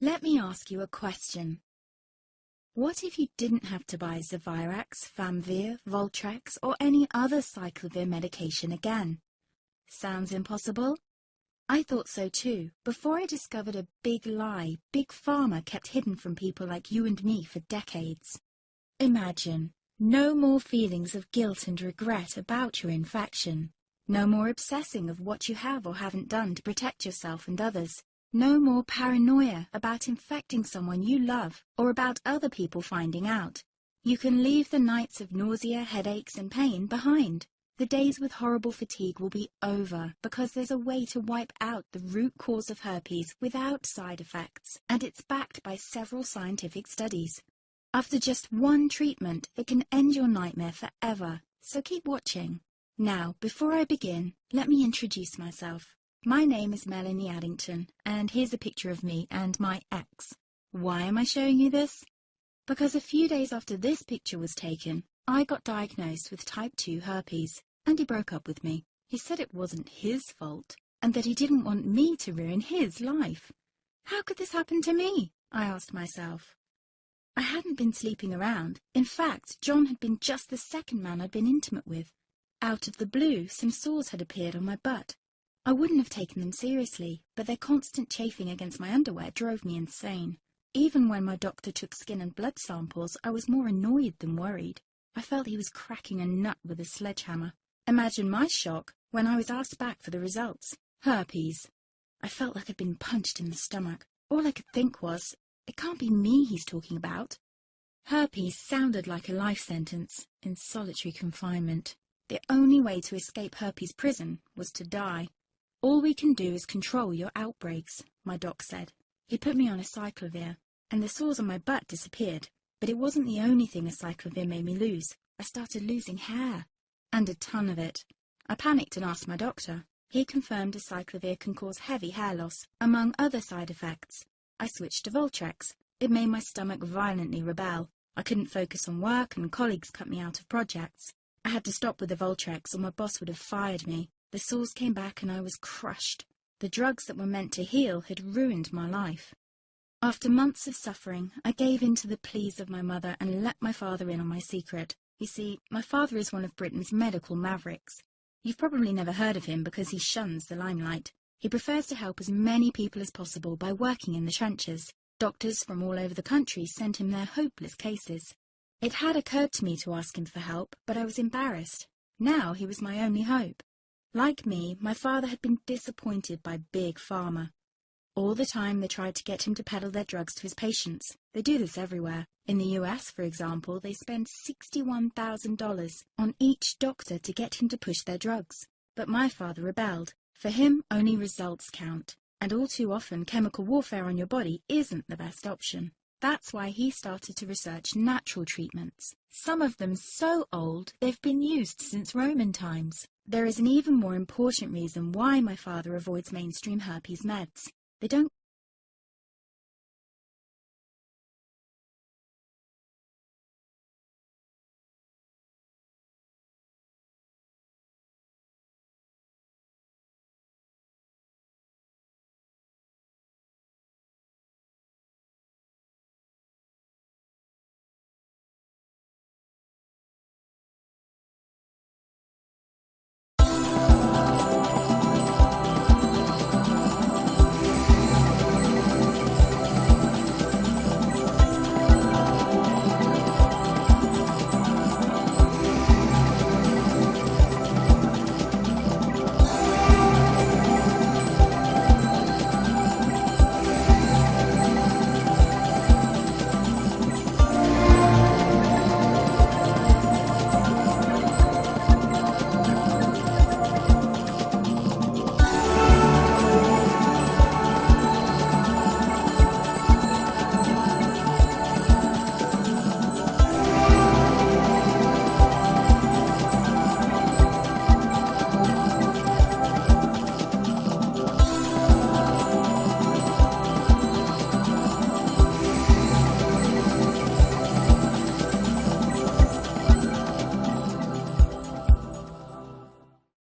Let me ask you a question. What if you didn't have to buy Zovirax, Famvir, Voltrex, or any other cyclovir medication again? Sounds impossible? I thought so too, before I discovered a big lie Big Pharma kept hidden from people like you and me for decades. Imagine, no more feelings of guilt and regret about your infection. No more obsessing of what you have or haven't done to protect yourself and others. No more paranoia about infecting someone you love or about other people finding out. You can leave the nights of nausea, headaches and pain behind. The days with horrible fatigue will be over because there's a way to wipe out the root cause of herpes without side effects, and it's backed by several scientific studies. After just one treatment, it can end your nightmare forever, so keep watching. Now, before I begin, let me introduce myself. My name is Melanie Addington, and here's a picture of me and my ex. Why am I showing you this? Because a few days after this picture was taken, I got diagnosed with type 2 herpes, and he broke up with me. He said it wasn't his fault, and that he didn't want me to ruin his life. How could this happen to me? I asked myself. I hadn't been sleeping around. In fact, John had been just the second man I'd been intimate with. Out of the blue, some sores had appeared on my butt. I wouldn't have taken them seriously, but their constant chafing against my underwear drove me insane. Even when my doctor took skin and blood samples, I was more annoyed than worried. I felt he was cracking a nut with a sledgehammer. Imagine my shock when I was asked back for the results. Herpes. I felt like I'd been punched in the stomach. All I could think was, it can't be me he's talking about. Herpes sounded like a life sentence in solitary confinement. The only way to escape herpes prison was to die. All we can do is control your outbreaks, my doc said. He put me on a cyclovir, and the sores on my butt disappeared. But it wasn't the only thing a cyclovir made me lose. I started losing hair, and a ton of it. I panicked and asked my doctor. He confirmed a cyclovir can cause heavy hair loss, among other side effects. I switched to Voltrex. It made my stomach violently rebel. I couldn't focus on work, and colleagues cut me out of projects. I had to stop with the Voltrex, or my boss would have fired me. The sores came back and I was crushed. The drugs that were meant to heal had ruined my life. After months of suffering, I gave in to the pleas of my mother and let my father in on my secret. You see, my father is one of Britain's medical mavericks. You've probably never heard of him because he shuns the limelight. He prefers to help as many people as possible by working in the trenches. Doctors from all over the country sent him their hopeless cases. It had occurred to me to ask him for help, but I was embarrassed. Now he was my only hope. Like me, my father had been disappointed by Big Pharma. All the time they tried to get him to peddle their drugs to his patients. They do this everywhere. In the US, for example, they spend $61,000 on each doctor to get him to push their drugs. But my father rebelled. For him, only results count. And all too often, chemical warfare on your body isn't the best option. That's why he started to research natural treatments. Some of them so old, they've been used since Roman times. There is an even more important reason why my father avoids mainstream herpes meds. They don't